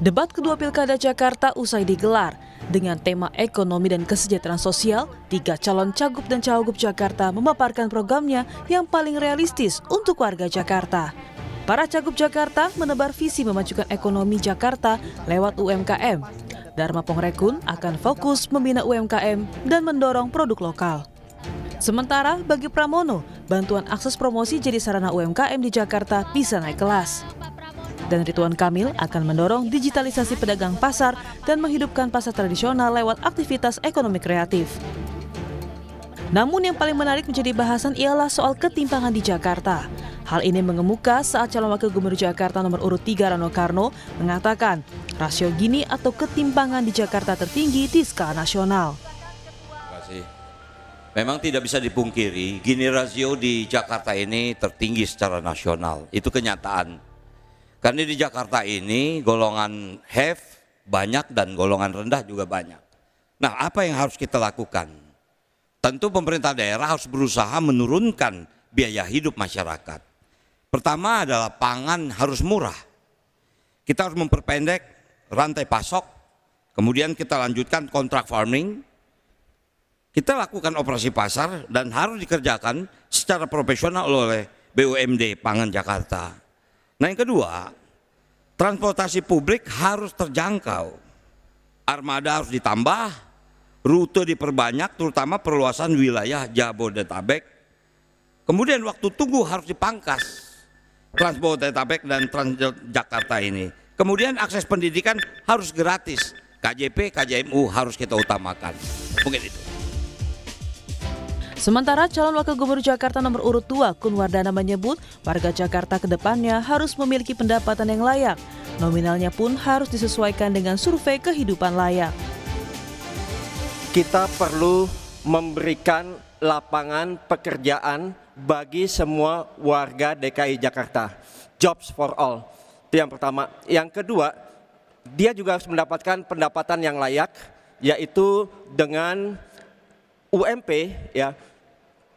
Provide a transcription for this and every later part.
Debat kedua Pilkada Jakarta usai digelar. Dengan tema ekonomi dan kesejahteraan sosial, 3 calon cagup dan cawagup Jakarta memaparkan programnya yang paling realistis untuk warga Jakarta. Para cagup Jakarta menebar visi memajukan ekonomi Jakarta lewat UMKM. Dharma Pongrekun akan fokus membina UMKM dan mendorong produk lokal. Sementara bagi Pramono, bantuan akses promosi jadi sarana UMKM di Jakarta bisa naik kelas. Dan Ridwan Kamil akan mendorong digitalisasi pedagang pasar dan menghidupkan pasar tradisional lewat aktivitas ekonomi kreatif. Namun yang paling menarik menjadi bahasan ialah soal ketimpangan di Jakarta. Hal ini mengemuka saat calon wakil gubernur Jakarta nomor urut 3 Rano Karno mengatakan rasio Gini atau ketimpangan di Jakarta tertinggi di skala nasional. Memang tidak bisa dipungkiri, Gini rasio di Jakarta ini tertinggi secara nasional. Itu kenyataan. Karena di Jakarta ini golongan have banyak dan golongan rendah juga banyak. Nah, apa yang harus kita lakukan? Tentu pemerintah daerah harus berusaha menurunkan biaya hidup masyarakat. Pertama adalah pangan harus murah. Kita harus memperpendek rantai pasok, kemudian kita lanjutkan kontrak farming. Kita lakukan operasi pasar dan harus dikerjakan secara profesional oleh BUMD Pangan Jakarta. Nah, yang kedua, transportasi publik harus terjangkau. Armada harus ditambah, rute diperbanyak, terutama perluasan wilayah Jabodetabek. Kemudian waktu tunggu harus dipangkas, Transjabodetabek dan Transjakarta ini. Kemudian akses pendidikan harus gratis, KJP, KJMU harus kita utamakan. Mungkin itu. Sementara calon wakil gubernur Jakarta nomor urut 2 Kun Wardana menyebut warga Jakarta ke depannya harus memiliki pendapatan yang layak. Nominalnya pun harus disesuaikan dengan survei kehidupan layak. Kita perlu memberikan lapangan pekerjaan bagi semua warga DKI Jakarta. Jobs for all. Itu yang pertama. Yang kedua, dia juga harus mendapatkan pendapatan yang layak, yaitu dengan UMP ya,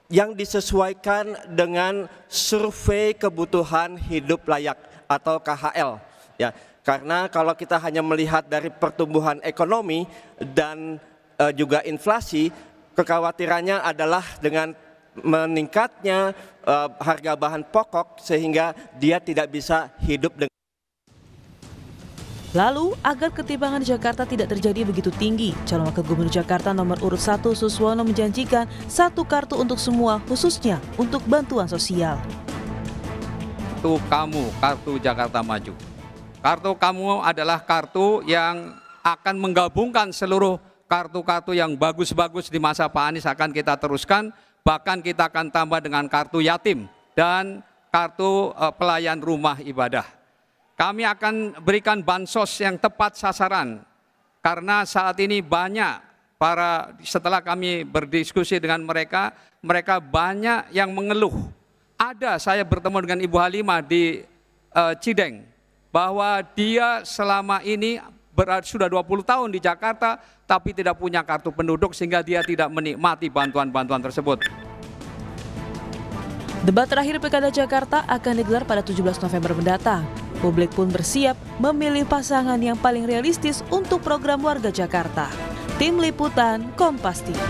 yang disesuaikan dengan survei kebutuhan hidup layak atau KHL ya. Karena kalau kita hanya melihat dari pertumbuhan ekonomi dan juga inflasi, kekhawatirannya adalah dengan meningkatnya harga bahan pokok sehingga dia tidak bisa hidup dengan. Lalu, agar ketimpangan di Jakarta tidak terjadi begitu tinggi, calon wakil gubernur Jakarta nomor urut 1 Suswono menjanjikan 1 kartu untuk semua, khususnya untuk bantuan sosial. Kartu kamu, kartu Jakarta Maju. Kartu kamu adalah kartu yang akan menggabungkan seluruh kartu-kartu yang bagus-bagus di masa Pak Anies akan kita teruskan, bahkan kita akan tambah dengan kartu yatim dan kartu pelayan rumah ibadah. Kami akan berikan bansos yang tepat sasaran, karena saat ini banyak setelah kami berdiskusi dengan mereka banyak yang mengeluh. Saya bertemu dengan Ibu Halimah di Cideng, bahwa dia selama ini sudah 20 tahun di Jakarta, tapi tidak punya kartu penduduk sehingga dia tidak menikmati bantuan-bantuan tersebut. Debat terakhir Pilkada Jakarta akan digelar pada 17 November mendatang. Publik pun bersiap memilih pasangan yang paling realistis untuk program warga Jakarta. Tim Liputan Kompas TV.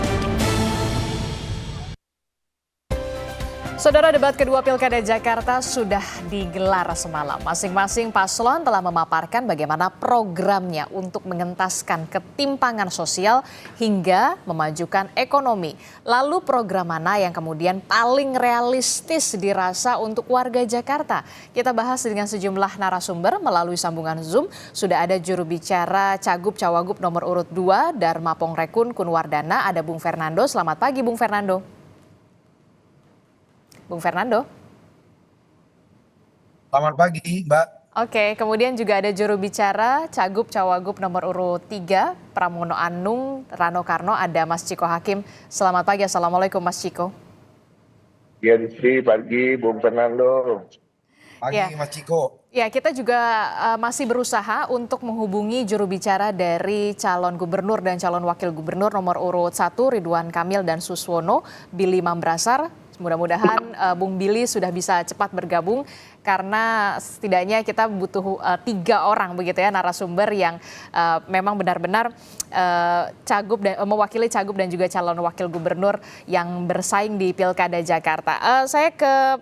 Saudara, debat kedua Pilkada Jakarta sudah digelar semalam. Masing-masing paslon telah memaparkan bagaimana programnya untuk mengentaskan ketimpangan sosial hingga memajukan ekonomi. Lalu program mana yang kemudian paling realistis dirasa untuk warga Jakarta? Kita bahas dengan sejumlah narasumber melalui sambungan Zoom. Sudah ada juru bicara Cagup Cawagup nomor urut 2 Dharma Pongrekun Kun Wardana, ada Bung Fernando. Selamat pagi Bung Fernando. Bung Fernando. Selamat pagi, Mbak. Oke, kemudian juga ada juru bicara Cagup Cawagup nomor urut 3 Pramono Anung Rano Karno, ada Mas Ciko Hakim. Selamat pagi, Assalamualaikum Mas Ciko. Ya, pagi Bung Fernando. Pagi Mas Ciko. Ya, kita juga masih berusaha untuk menghubungi juru bicara dari calon gubernur dan calon wakil gubernur nomor urut 1 Ridwan Kamil dan Suswono, Billy Mambrasar. Mudah-mudahan Bung Billy sudah bisa cepat bergabung karena setidaknya kita butuh 3 orang begitu ya narasumber yang memang benar-benar mewakili cagup dan juga calon wakil gubernur yang bersaing di Pilkada Jakarta. Saya ke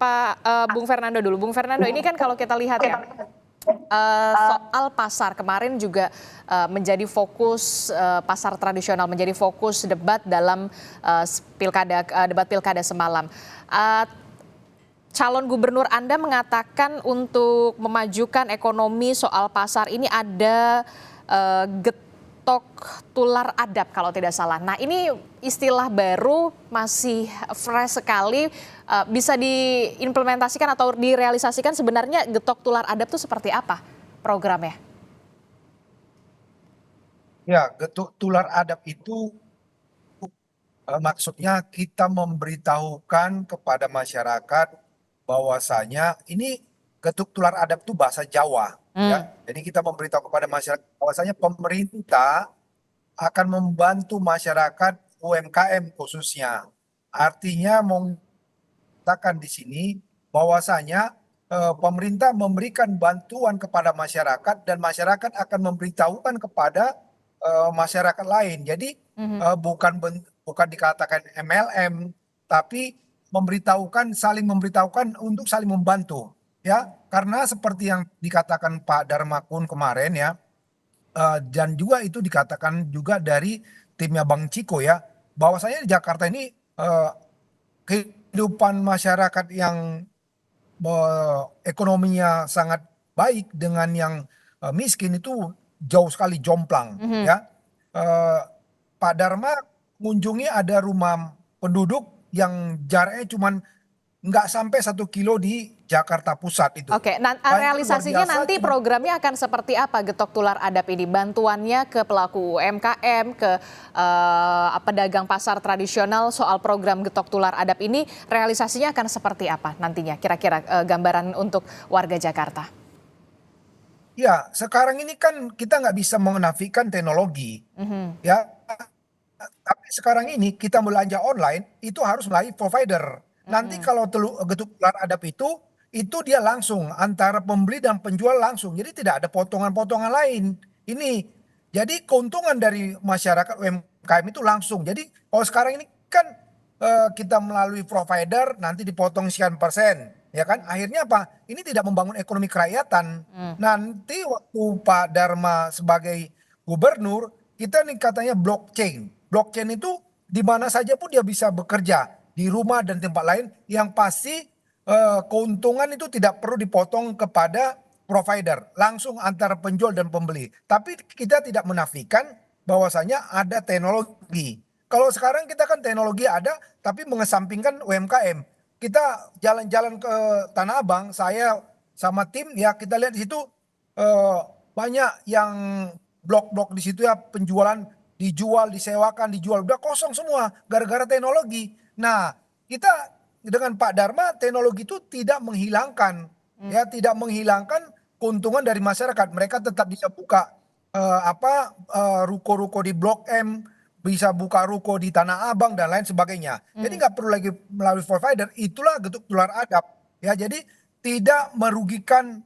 Pak Bung Fernando dulu. Bung Fernando, ini kan kalau kita lihat ya soal pasar kemarin juga menjadi fokus pasar tradisional, menjadi fokus debat dalam debat pilkada semalam. Calon gubernur Anda mengatakan untuk memajukan ekonomi soal pasar ini ada getok tular adab kalau tidak salah. Nah, ini istilah baru masih fresh sekali, bisa diimplementasikan atau direalisasikan. Sebenarnya getok tular adab itu seperti apa programnya? Ya, getuk tular adab itu maksudnya kita memberitahukan kepada masyarakat bahwasanya ini getuk tular adab itu bahasa Jawa. Ya. Jadi kita memberitahu kepada masyarakat bahwasanya pemerintah akan membantu masyarakat UMKM khususnya. Artinya mengatakan di sini bahwasanya pemerintah memberikan bantuan kepada masyarakat dan masyarakat akan memberitahukan kepada masyarakat lain. Jadi bukan dikatakan MLM, tapi saling memberitahukan untuk saling membantu. Ya, karena seperti yang dikatakan Pak Darmakun kemarin ya, dan juga itu dikatakan juga dari timnya Bang Ciko ya, bahwasanya di Jakarta ini kehidupan masyarakat yang ekonominya sangat baik dengan yang miskin itu jauh sekali jomplang ya. Pak Dharma mengunjungi ada rumah penduduk yang jaraknya cuman nggak sampai 1 kilo di Jakarta Pusat itu. Oke, realisasinya nanti programnya akan seperti apa getok tular adab ini? Bantuannya ke pelaku UMKM, ke pedagang pasar tradisional soal program getok tular adab ini realisasinya akan seperti apa nantinya? Kira-kira gambaran untuk warga Jakarta. Ya, sekarang ini kan kita nggak bisa menafikan teknologi, ya. Tapi sekarang ini kita belanja online itu harus melalui provider. Nanti kalau getuk tular adab itu dia langsung antara pembeli dan penjual langsung. Jadi tidak ada potongan-potongan lain. Ini jadi keuntungan dari masyarakat UMKM itu langsung. Jadi kalau sekarang ini kan kita melalui provider nanti dipotong sekian persen, ya kan? Akhirnya apa? Ini tidak membangun ekonomi kerakyatan. Nanti waktu Pak Dharma sebagai gubernur, kita nih katanya blockchain. Blockchain itu di mana saja pun dia bisa bekerja, di rumah dan tempat lain, yang pasti keuntungan itu tidak perlu dipotong kepada provider, langsung antara penjual dan pembeli. Tapi kita tidak menafikan bahwasanya ada teknologi. Kalau sekarang kita kan teknologi ada, tapi mengesampingkan UMKM. Kita jalan-jalan ke Tanah Abang, saya sama tim ya kita lihat di situ banyak yang blok-blok di situ ya, penjualan dijual, disewakan, dijual, udah kosong semua gara-gara teknologi. Nah, kita dengan Pak Dharma teknologi itu tidak menghilangkan ya, tidak menghilangkan keuntungan dari masyarakat. Mereka tetap bisa buka ruko-ruko di Blok M, bisa buka ruko di Tanah Abang dan lain sebagainya. Jadi nggak perlu lagi melalui provider. Itulah getuk tular adab ya. Jadi tidak merugikan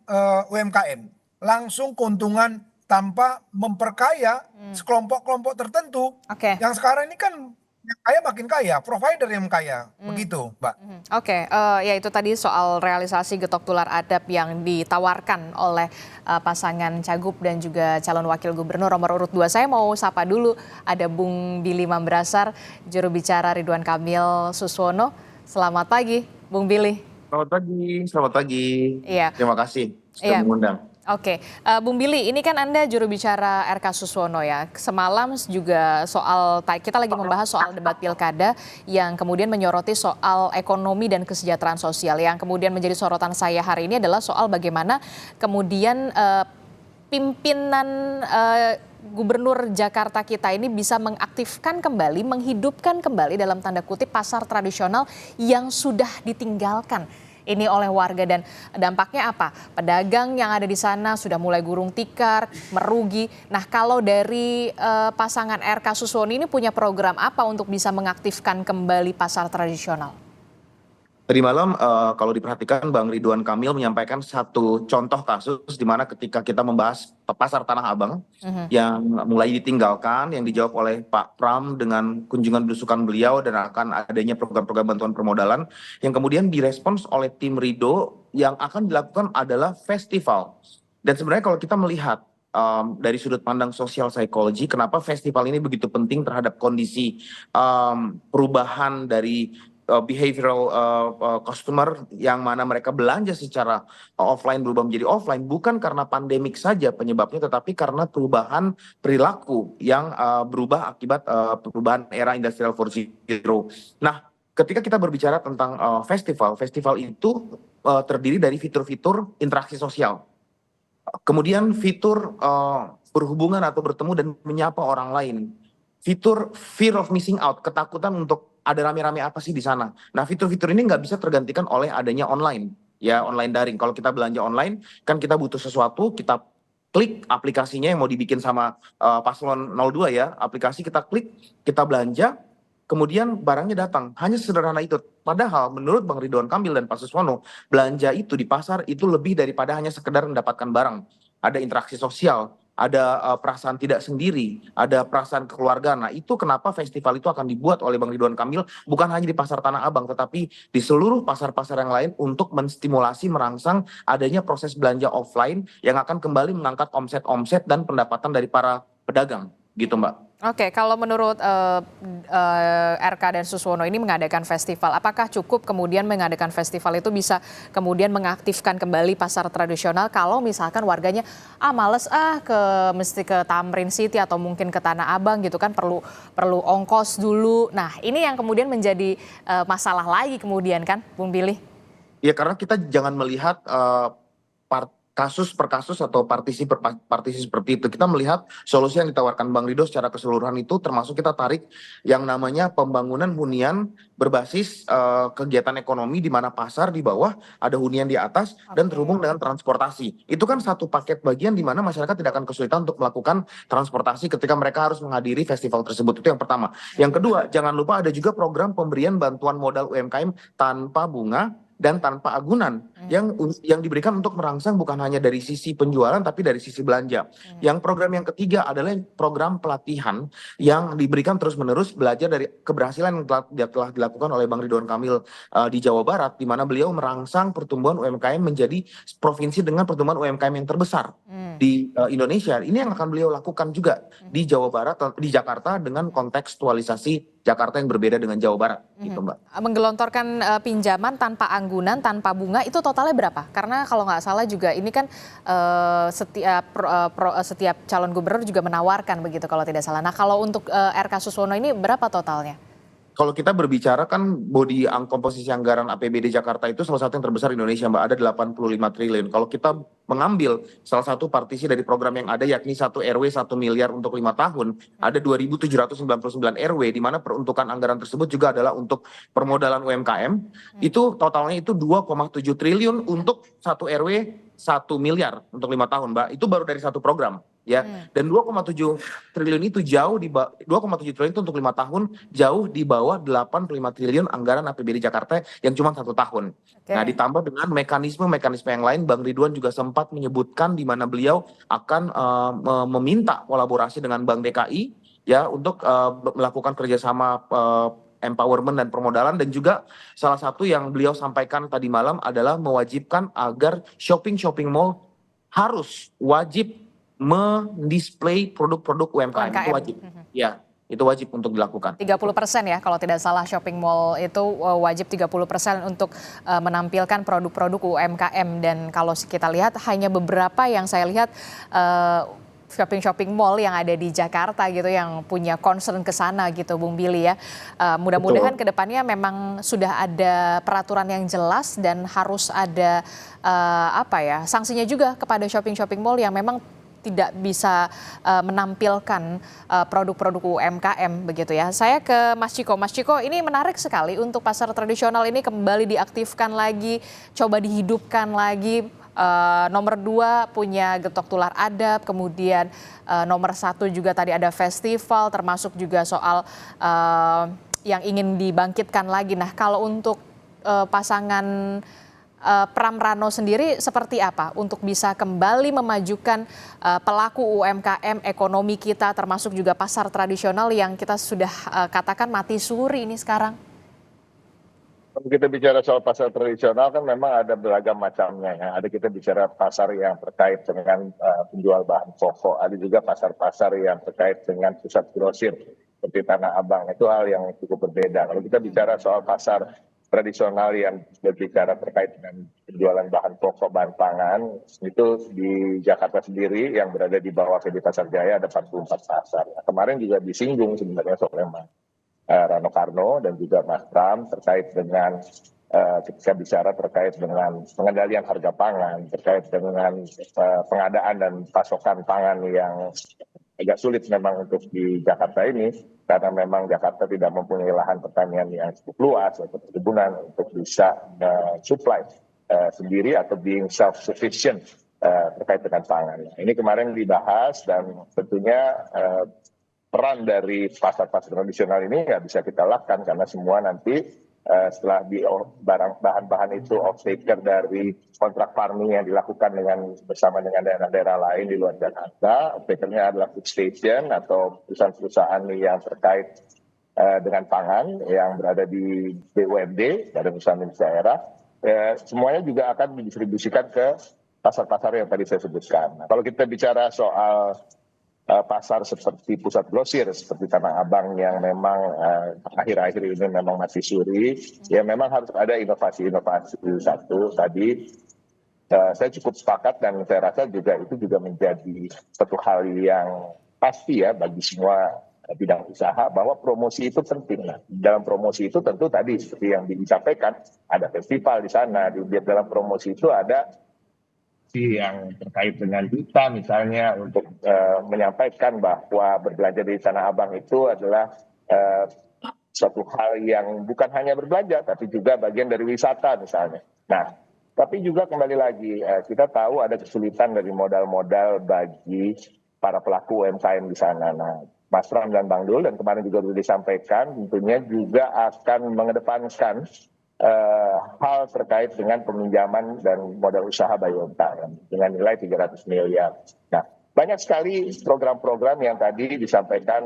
UMKM, langsung keuntungan tanpa memperkaya sekelompok-kelompok tertentu. Yang sekarang ini kan yang kaya makin kaya, provider yang kaya, begitu, Mbak. Oke, ya itu tadi soal realisasi getok tular adab yang ditawarkan oleh pasangan cagup dan juga calon wakil gubernur nomor urut 2. Saya mau sapa dulu, ada Bung Billy Mambrasar, juru bicara Ridwan Kamil Suswono. Selamat pagi, Bung Billy. Selamat pagi. Iya. Terima kasih sudah mengundang. Oke, Bung Billy, ini kan Anda juru bicara RK Suswono ya. Semalam juga kita lagi membahas soal debat pilkada yang kemudian menyoroti soal ekonomi dan kesejahteraan sosial. Yang kemudian menjadi sorotan saya hari ini adalah soal bagaimana kemudian pimpinan Gubernur Jakarta kita ini bisa mengaktifkan kembali, menghidupkan kembali dalam tanda kutip pasar tradisional yang sudah ditinggalkan ini oleh warga, dan dampaknya apa? Pedagang yang ada di sana sudah mulai gurung tikar, merugi. Nah, kalau dari pasangan RK Suswono ini punya program apa untuk bisa mengaktifkan kembali pasar tradisional? Tadi malam kalau diperhatikan Bang Ridwan Kamil menyampaikan satu contoh kasus di mana ketika kita membahas pasar Tanah Abang yang mulai ditinggalkan, yang dijawab oleh Pak Pram dengan kunjungan belusukan beliau dan akan adanya program-program bantuan permodalan yang kemudian direspons oleh tim Ridho yang akan dilakukan adalah festival. Dan sebenarnya kalau kita melihat dari sudut pandang sosial psikologi, kenapa festival ini begitu penting terhadap kondisi perubahan dari behavioral customer yang mana mereka belanja secara offline berubah menjadi offline bukan karena pandemik saja penyebabnya, tetapi karena perubahan perilaku yang berubah akibat perubahan era Industrial 4.0. Nah, ketika kita berbicara tentang festival itu terdiri dari fitur-fitur interaksi sosial. Kemudian fitur berhubungan atau bertemu dan menyapa orang lain. Fitur fear of missing out, ketakutan untuk ada rame-rame apa sih di sana. Nah, fitur-fitur ini nggak bisa tergantikan oleh adanya online, ya online daring. Kalau kita belanja online, kan kita butuh sesuatu, kita klik aplikasinya yang mau dibikin sama paslon 02 ya, aplikasi kita klik, kita belanja, kemudian barangnya datang. Hanya sederhana itu. Padahal menurut Bang Ridwan Kamil dan Pak Suswono, belanja itu di pasar itu lebih daripada hanya sekedar mendapatkan barang. Ada interaksi sosial, ada perasaan tidak sendiri, ada perasaan kekeluargaan. Nah, itu kenapa festival itu akan dibuat oleh Bang Ridwan Kamil bukan hanya di pasar Tanah Abang, tetapi di seluruh pasar-pasar yang lain untuk menstimulasi, merangsang adanya proses belanja offline yang akan kembali mengangkat omset-omset dan pendapatan dari para pedagang, gitu Mbak. Oke, kalau menurut RK dan Suswono ini mengadakan festival, apakah cukup kemudian mengadakan festival itu bisa kemudian mengaktifkan kembali pasar tradisional kalau misalkan warganya males mesti ke Tamrin City atau mungkin ke Tanah Abang gitu kan, perlu ongkos dulu. Nah, ini yang kemudian menjadi masalah lagi kemudian kan, Bung Billy? Ya, karena kita jangan melihat kasus per kasus atau partisi per partisi seperti itu. Kita melihat solusi yang ditawarkan Bang Ridho secara keseluruhan itu termasuk kita tarik yang namanya pembangunan hunian berbasis kegiatan ekonomi di mana pasar di bawah, ada hunian di atas dan terhubung dengan transportasi. Itu kan satu paket bagian di mana masyarakat tidak akan kesulitan untuk melakukan transportasi ketika mereka harus menghadiri festival tersebut. Itu yang pertama. Yang kedua, jangan lupa ada juga program pemberian bantuan modal UMKM tanpa bunga dan tanpa agunan yang diberikan untuk merangsang bukan hanya dari sisi penjualan tapi dari sisi belanja. Yang program yang ketiga adalah program pelatihan yang diberikan terus-menerus belajar dari keberhasilan yang telah dilakukan oleh Bang Ridwan Kamil di Jawa Barat, di mana beliau merangsang pertumbuhan UMKM menjadi provinsi dengan pertumbuhan UMKM yang terbesar di Indonesia. Ini yang akan beliau lakukan juga di Jawa Barat, di Jakarta dengan kontekstualisasi Jakarta yang berbeda dengan Jawa Barat, gitu Mbak. Menggelontorkan pinjaman tanpa anggunan, tanpa bunga itu totalnya berapa? Karena kalau nggak salah juga ini kan setiap calon gubernur juga menawarkan begitu kalau tidak salah. Nah, kalau untuk RK Suswono ini berapa totalnya? Kalau kita berbicara kan body komposisi anggaran APBD Jakarta itu salah satu yang terbesar di Indonesia Mbak, ada 85 triliun. Kalau kita mengambil salah satu partisi dari program yang ada yakni 1 RW 1 miliar untuk 5 tahun, ada 2.799 RW di mana peruntukan anggaran tersebut juga adalah untuk permodalan UMKM, itu totalnya itu 2,7 triliun untuk 1 RW 1 miliar untuk 5 tahun Mbak. Itu baru dari satu program. Ya, dan 2,7 triliun itu 2,7 triliun itu untuk 5 tahun jauh di bawah 85 triliun anggaran APBD Jakarta yang cuma 1 tahun. Nah, ditambah dengan mekanisme yang lain, Bang Ridwan juga sempat menyebutkan di mana beliau akan meminta kolaborasi dengan Bank DKI ya untuk melakukan kerjasama empowerment dan permodalan, dan juga salah satu yang beliau sampaikan tadi malam adalah mewajibkan agar shopping mall harus wajib mendisplay produk-produk UMKM. Itu wajib. Ya, itu wajib untuk dilakukan. 30% ya kalau tidak salah, shopping mall itu wajib 30% untuk menampilkan produk-produk UMKM. Dan kalau kita lihat hanya beberapa yang saya lihat shopping mall yang ada di Jakarta gitu yang punya concern ke sana gitu, Bung Billy ya. Mudah-mudahan kedepannya memang sudah ada peraturan yang jelas dan harus ada sanksinya juga kepada shopping mall yang memang tidak bisa menampilkan produk-produk UMKM begitu ya. Saya ke Mas Ciko. Mas Ciko, ini menarik sekali untuk pasar tradisional ini kembali diaktifkan lagi, coba dihidupkan lagi. Nomor 2 punya Getok Tular Adab, kemudian nomor 1 juga tadi ada festival, termasuk juga soal yang ingin dibangkitkan lagi. Nah, kalau untuk pasangan Pram Rano sendiri seperti apa untuk bisa kembali memajukan pelaku UMKM ekonomi kita termasuk juga pasar tradisional yang kita sudah katakan mati suri ini sekarang? Kalau kita bicara soal pasar tradisional kan memang ada beragam macamnya ya. Ada kita bicara pasar yang terkait dengan penjual bahan pokok, ada juga pasar-pasar yang terkait dengan pusat grosir seperti Tanah Abang. Itu hal yang cukup berbeda. Kalau kita bicara soal pasar tradisional yang berbicara terkait dengan penjualan bahan pokok, bahan pangan, itu di Jakarta sendiri yang berada di bawah PD Pasar Jaya ada 44 pasar. Nah, kemarin juga disinggung sebenarnya soal Rano Karno dan juga Mas Pram terkait dengan ketika bicara terkait dengan pengendalian harga pangan, terkait dengan pengadaan dan pasokan pangan yang agak sulit memang untuk di Jakarta ini, karena memang Jakarta tidak mempunyai lahan pertanian yang cukup luas atau perkebunan untuk bisa supply sendiri atau being self-sufficient terkait dengan pangan. Ini kemarin dibahas dan tentunya peran dari pasar-pasar tradisional ini nggak bisa kita lakukan karena semua nanti setelah bahan-bahan itu off-taker dari kontrak farming yang dilakukan bersama dengan daerah-daerah lain di luar Jakarta. Off-takernya adalah food station atau perusahaan-perusahaan yang terkait dengan pangan yang berada di BUMD, Badan Usaha Milik Daerah. Semuanya juga akan didistribusikan ke pasar-pasar yang tadi saya sebutkan. Nah, kalau kita bicara soal pasar seperti pusat grosir seperti Tanah Abang yang memang akhir-akhir ini memang mati suri, ya memang harus ada inovasi-inovasi. Satu tadi saya cukup sepakat dan saya rasa juga itu juga menjadi satu hal yang pasti ya bagi semua bidang usaha bahwa promosi itu penting. Nah, dalam promosi itu tentu tadi seperti yang disampaikan ada festival di sana, di dalam promosi itu ada yang terkait dengan duta misalnya untuk menyampaikan bahwa berbelanja di Tanah Abang itu adalah suatu hal yang bukan hanya berbelanja tapi juga bagian dari wisata misalnya. Nah, tapi juga kembali lagi kita tahu ada kesulitan dari modal-modal bagi para pelaku UMKM di sana. Nah, Mas Pram dan Bang Dul dan kemarin juga sudah disampaikan tentunya juga akan mengedepankan hal terkait dengan peminjaman dan modal usaha by UMKM dengan nilai 300 miliar. Nah, banyak sekali program-program yang tadi disampaikan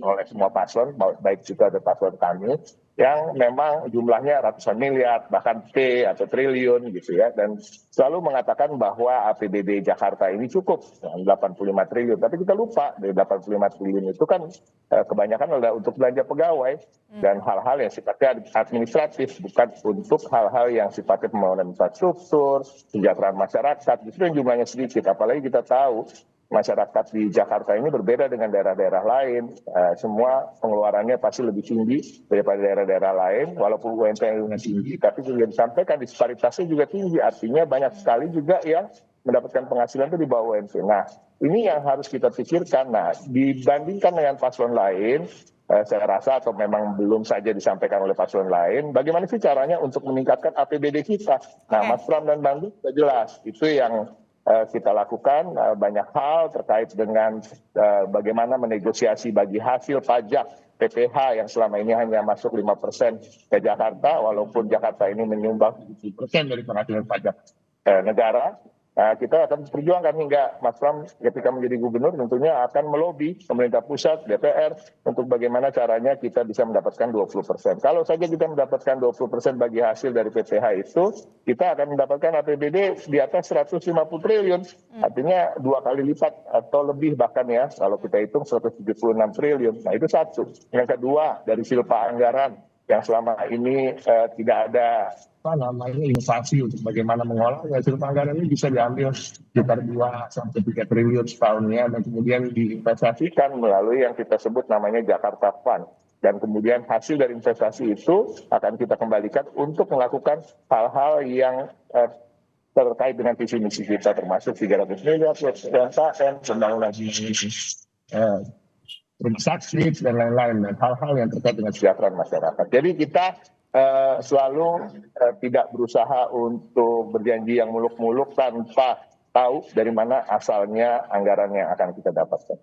oleh semua paslon, baik juga ada paslon kami, yang memang jumlahnya ratusan miliar, bahkan T atau triliun gitu ya, dan selalu mengatakan bahwa APBD Jakarta ini cukup 85 triliun, tapi kita lupa dari 85 triliun itu kan kebanyakan adalah untuk belanja pegawai dan hal-hal yang sifatnya administratif, bukan untuk hal-hal yang sifatnya pembangunan infrastruktur, kesejahteraan masyarakat, justru yang jumlahnya sedikit, apalagi kita tahu masyarakat di Jakarta ini berbeda dengan daerah-daerah lain. Semua pengeluarannya pasti lebih tinggi daripada daerah-daerah lain. Walaupun UMP-nya tinggi, tapi juga disampaikan disparitasnya juga tinggi. Artinya banyak sekali juga yang mendapatkan penghasilan itu di bawah UMP. Nah, ini yang harus kita pikirkan. Nah, dibandingkan dengan paslon lain, saya rasa atau memang belum saja disampaikan oleh paslon lain, bagaimana sih caranya untuk meningkatkan APBD kita? Nah, Mas Pram dan Bang Dul sudah jelas. Itu yang kita lakukan banyak hal terkait dengan bagaimana menegosiasi bagi hasil pajak PPH yang selama ini hanya masuk 5% ke Jakarta, walaupun Jakarta ini menyumbang 70% dari penghasilan pajak negara. Kita akan perjuangkan hingga Mas Pram ketika menjadi gubernur tentunya akan melobi pemerintah pusat, DPR untuk bagaimana caranya kita bisa mendapatkan 20%. Kalau saja kita mendapatkan 20% bagi hasil dari PPH itu, kita akan mendapatkan APBD di atas 150 triliun. Artinya 2 kali lipat atau lebih bahkan ya, kalau kita hitung 176 triliun. Nah itu satu. Yang kedua, dari silpa anggaran yang selama ini tidak ada inovasi untuk bagaimana mengolahnya. Silpa anggaran ini bisa diambil sekitar 2-3 triliun setahunnya dan kemudian diinvestasikan melalui yang kita sebut namanya Jakarta Fund. Dan kemudian hasil dari investasi itu akan kita kembalikan untuk melakukan hal-hal yang terkait dengan visi misi kita, termasuk 300 miliar UMKM, pembangunan rumah sakit dan lain-lain, dan hal-hal yang terkait dengan kesejahteraan masyarakat. Jadi kita selalu tidak berusaha untuk berjanji yang muluk-muluk tanpa tahu dari mana asalnya anggaran yang akan kita dapatkan.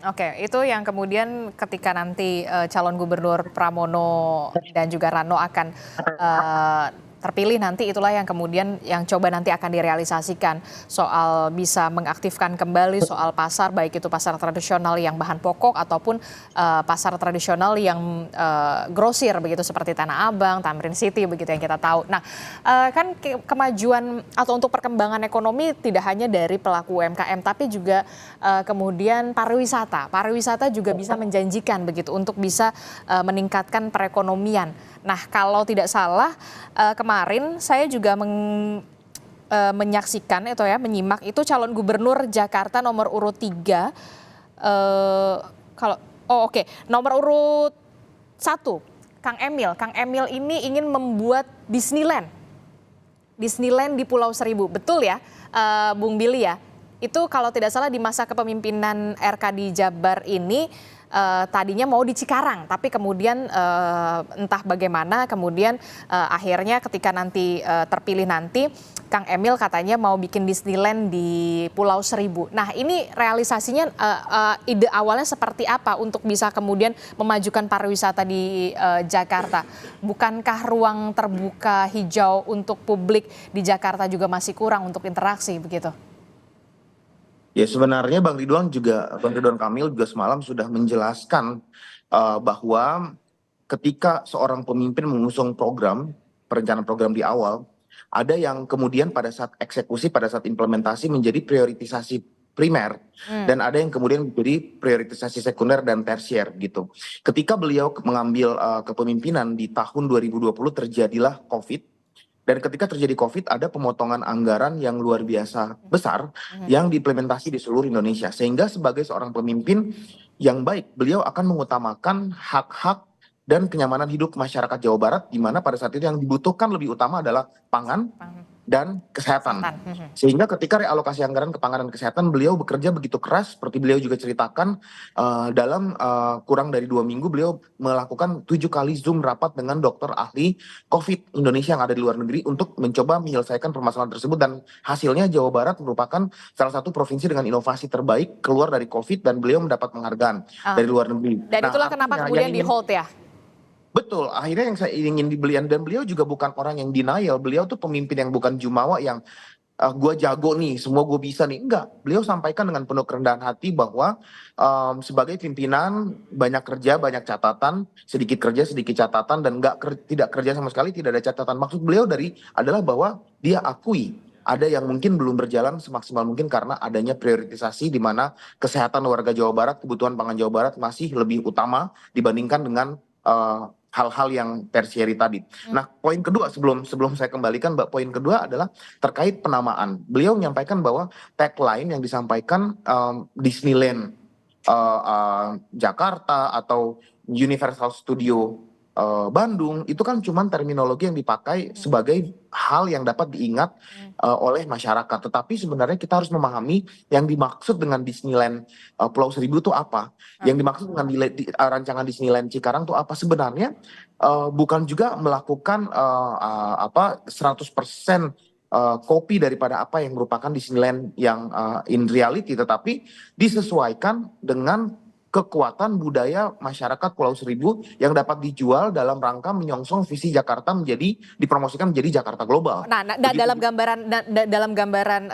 Oke, itu yang kemudian ketika nanti calon gubernur Pramono dan juga Rano akan eh, terpilih nanti, itulah yang kemudian yang coba nanti akan direalisasikan soal bisa mengaktifkan kembali soal pasar, baik itu pasar tradisional yang bahan pokok ataupun pasar tradisional yang grosir begitu seperti Tanah Abang, Tamrin City begitu yang kita tahu. Nah, kan kemajuan atau untuk perkembangan ekonomi tidak hanya dari pelaku UMKM tapi juga kemudian pariwisata. Pariwisata juga bisa menjanjikan begitu untuk bisa meningkatkan perekonomian. Nah, kalau tidak salah kemarin saya juga menyaksikan itu ya, menyimak itu calon gubernur Jakarta nomor urut 3 nomor urut 1 Kang Emil. Kang Emil ini ingin membuat Disneyland di Pulau Seribu. Betul ya, Bung Billy ya? Itu kalau tidak salah di masa kepemimpinan RK di Jabar ini tadinya mau di Cikarang, tapi kemudian entah bagaimana kemudian akhirnya ketika nanti terpilih nanti Kang Emil katanya mau bikin Disneyland di Pulau Seribu. Nah, ini realisasinya ide awalnya seperti apa untuk bisa kemudian memajukan pariwisata di Jakarta? Bukankah ruang terbuka hijau untuk publik di Jakarta juga masih kurang untuk interaksi begitu? Ya sebenarnya Bang Ridwan Kamil juga semalam sudah menjelaskan bahwa ketika seorang pemimpin mengusung perencanaan program di awal, ada yang kemudian pada saat eksekusi, pada saat implementasi menjadi prioritisasi primer, dan ada yang kemudian menjadi prioritisasi sekunder dan tersier gitu. Ketika beliau mengambil kepemimpinan di tahun 2020 terjadilah COVID. Dan ketika terjadi COVID, ada pemotongan anggaran yang luar biasa besar yang diimplementasi di seluruh Indonesia. Sehingga sebagai seorang pemimpin yang baik, beliau akan mengutamakan hak-hak dan kenyamanan hidup masyarakat Jawa Barat, di mana pada saat itu yang dibutuhkan lebih utama adalah pangan dan kesehatan. Sehingga ketika realokasi anggaran ke pangan dan kesehatan, beliau bekerja begitu keras, seperti beliau juga ceritakan dalam kurang dari 2 minggu beliau melakukan 7 kali Zoom rapat dengan dokter ahli COVID Indonesia yang ada di luar negeri untuk mencoba menyelesaikan permasalahan tersebut, dan hasilnya Jawa Barat merupakan salah satu provinsi dengan inovasi terbaik keluar dari COVID, dan beliau mendapat penghargaan dari luar negeri. Dan itulah kenapa kemudian di hold ya? Betul, akhirnya yang saya ingin dibelian, dan beliau juga bukan orang yang denial, beliau tuh pemimpin yang bukan jumawa yang gue jago nih, semua gue bisa nih, enggak. Beliau sampaikan dengan penuh kerendahan hati bahwa sebagai pimpinan banyak kerja, banyak catatan, sedikit kerja, sedikit catatan, dan tidak kerja sama sekali, tidak ada catatan. Maksud beliau adalah bahwa dia akui ada yang mungkin belum berjalan semaksimal mungkin karena adanya prioritisasi di mana kesehatan warga Jawa Barat, kebutuhan pangan Jawa Barat masih lebih utama dibandingkan dengan hal-hal yang tersieri tadi. Nah, poin kedua sebelum saya kembalikan, Mbak, poin kedua adalah terkait penamaan. Beliau menyampaikan bahwa tagline yang disampaikan Disneyland Jakarta atau Universal Studio Bandung itu kan cuma terminologi yang dipakai sebagai hal yang dapat diingat oleh masyarakat. Tetapi sebenarnya kita harus memahami yang dimaksud dengan Disneyland Pulau Seribu itu apa. Yang dimaksud dengan rancangan Disneyland Cikarang itu apa sebenarnya, bukan juga melakukan 100% kopi daripada apa yang merupakan Disneyland yang in reality, tetapi disesuaikan dengan kekuatan budaya masyarakat Pulau Seribu yang dapat dijual dalam rangka menyongsong visi Jakarta dipromosikan menjadi Jakarta global. Nah, dalam gambaran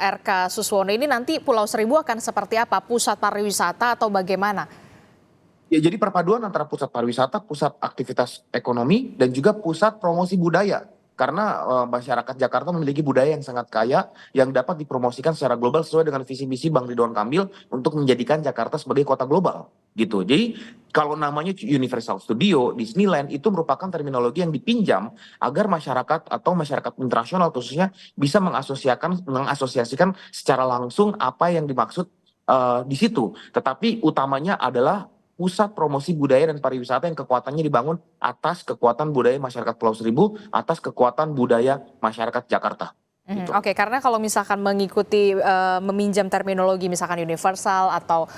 RK Suswono ini nanti Pulau Seribu akan seperti apa? Pusat pariwisata atau bagaimana? Ya, jadi perpaduan antara pusat pariwisata, pusat aktivitas ekonomi, dan juga pusat promosi budaya. Karena masyarakat Jakarta memiliki budaya yang sangat kaya yang dapat dipromosikan secara global sesuai dengan visi misi Bang Ridwan Kamil untuk menjadikan Jakarta sebagai kota global gitu. Jadi kalau namanya Universal Studio, Disneyland itu merupakan terminologi yang dipinjam agar masyarakat atau masyarakat internasional khususnya bisa mengasosiasikan secara langsung apa yang dimaksud di situ. Tetapi utamanya adalah pusat promosi budaya dan pariwisata yang kekuatannya dibangun atas kekuatan budaya masyarakat Pulau Seribu, atas kekuatan budaya masyarakat Jakarta. Gitu. Oke, karena kalau misalkan mengikuti meminjam terminologi misalkan Universal atau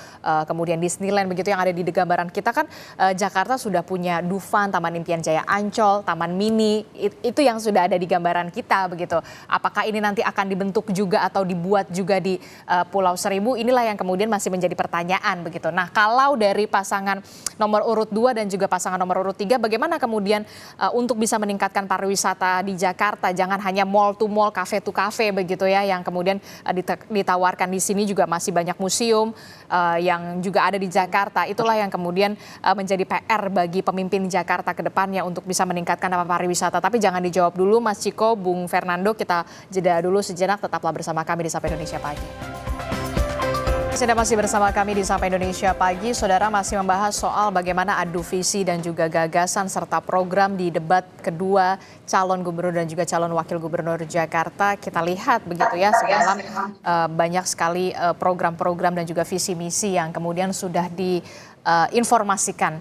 kemudian Disneyland begitu yang ada di gambaran kita kan Jakarta sudah punya Dufan, Taman Impian Jaya Ancol, Taman Mini, itu yang sudah ada di gambaran kita begitu. Apakah ini nanti akan dibentuk juga atau dibuat juga di Pulau Seribu? Inilah yang kemudian masih menjadi pertanyaan begitu. Nah, kalau dari pasangan nomor urut 2 dan juga pasangan nomor urut 3, bagaimana kemudian untuk bisa meningkatkan pariwisata di Jakarta? Jangan hanya mall to mall, cafe to cafe begitu ya, yang kemudian ditawarkan di sini juga masih banyak museum yang juga ada di Jakarta. Itulah yang kemudian menjadi PR bagi pemimpin Jakarta ke depannya untuk bisa meningkatkan pariwisata. Tapi jangan dijawab dulu Mas Ciko, Bung Fernando, kita jeda dulu sejenak, tetaplah bersama kami di Sapa Indonesia Pagi. Anda masih bersama kami di Sapa Indonesia Pagi. Saudara, masih membahas soal bagaimana adu visi dan juga gagasan serta program di debat kedua calon gubernur dan juga calon wakil gubernur Jakarta. Kita lihat begitu ya, semalam banyak sekali program-program dan juga visi misi yang kemudian sudah diinformasikan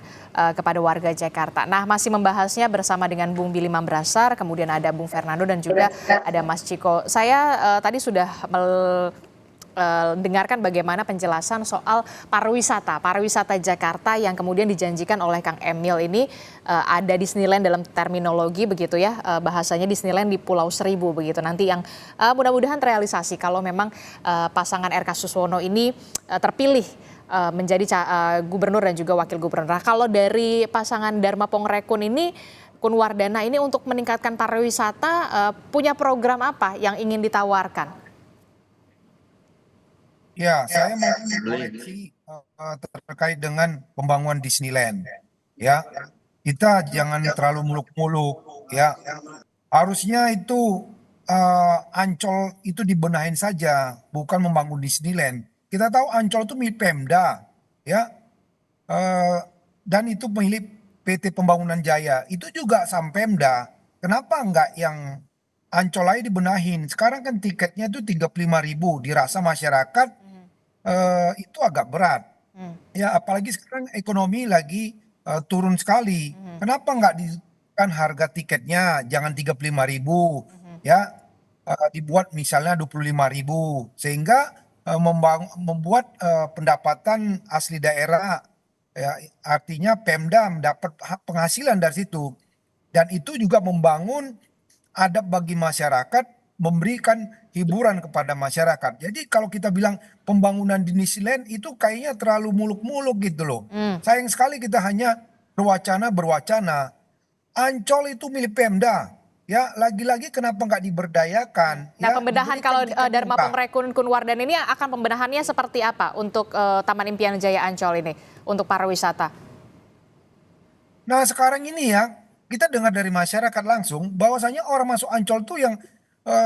kepada warga Jakarta. Nah, masih membahasnya bersama dengan Bung Billy Mambrasar, kemudian ada Bung Fernando dan juga ada Mas Ciko. Saya tadi sudah dengarkan bagaimana penjelasan soal pariwisata Jakarta yang kemudian dijanjikan oleh Kang Emil ini ada Disneyland dalam terminologi begitu ya, bahasanya Disneyland di Pulau Seribu begitu, nanti yang mudah-mudahan terrealisasi kalau memang pasangan RK Suswono ini terpilih menjadi gubernur dan juga wakil gubernur. Nah, kalau dari pasangan Dharma Pongrekun ini, Kunwardana ini untuk meningkatkan pariwisata punya program apa yang ingin ditawarkan? Ya, saya mau koreksi terkait dengan pembangunan Disneyland. Ya, kita jangan terlalu muluk-muluk. Ya, harusnya itu Ancol itu dibenahin saja, bukan membangun Disneyland. Kita tahu Ancol itu milik Pemda, ya, dan itu milik PT Pembangunan Jaya. Itu juga sama Pemda. Kenapa enggak yang Ancol aja dibenahin? Sekarang kan tiketnya itu 35.000, dirasa masyarakat itu agak berat. Ya, apalagi sekarang ekonomi lagi turun sekali. Kenapa nggak kan harga tiketnya jangan 35.000, ya, dibuat misalnya 25.000, sehingga membuat pendapatan asli daerah, ya, artinya Pemda mendapat penghasilan dari situ. Dan itu juga membangun adab bagi masyarakat, memberikan hiburan kepada masyarakat. Jadi kalau kita bilang pembangunan di Disneyland itu kayaknya terlalu muluk-muluk gitu loh. Sayang sekali kita hanya berwacana. Ancol itu milik Pemda. Ya, lagi-lagi kenapa nggak diberdayakan? Nah, ya, pembenahan kalau Dharma Pongrekun Kunwardana ini akan pembenahannya seperti apa untuk Taman Impian Jaya Ancol ini untuk pariwisata? Nah, sekarang ini ya, kita dengar dari masyarakat langsung bahwasanya orang masuk Ancol tuh yang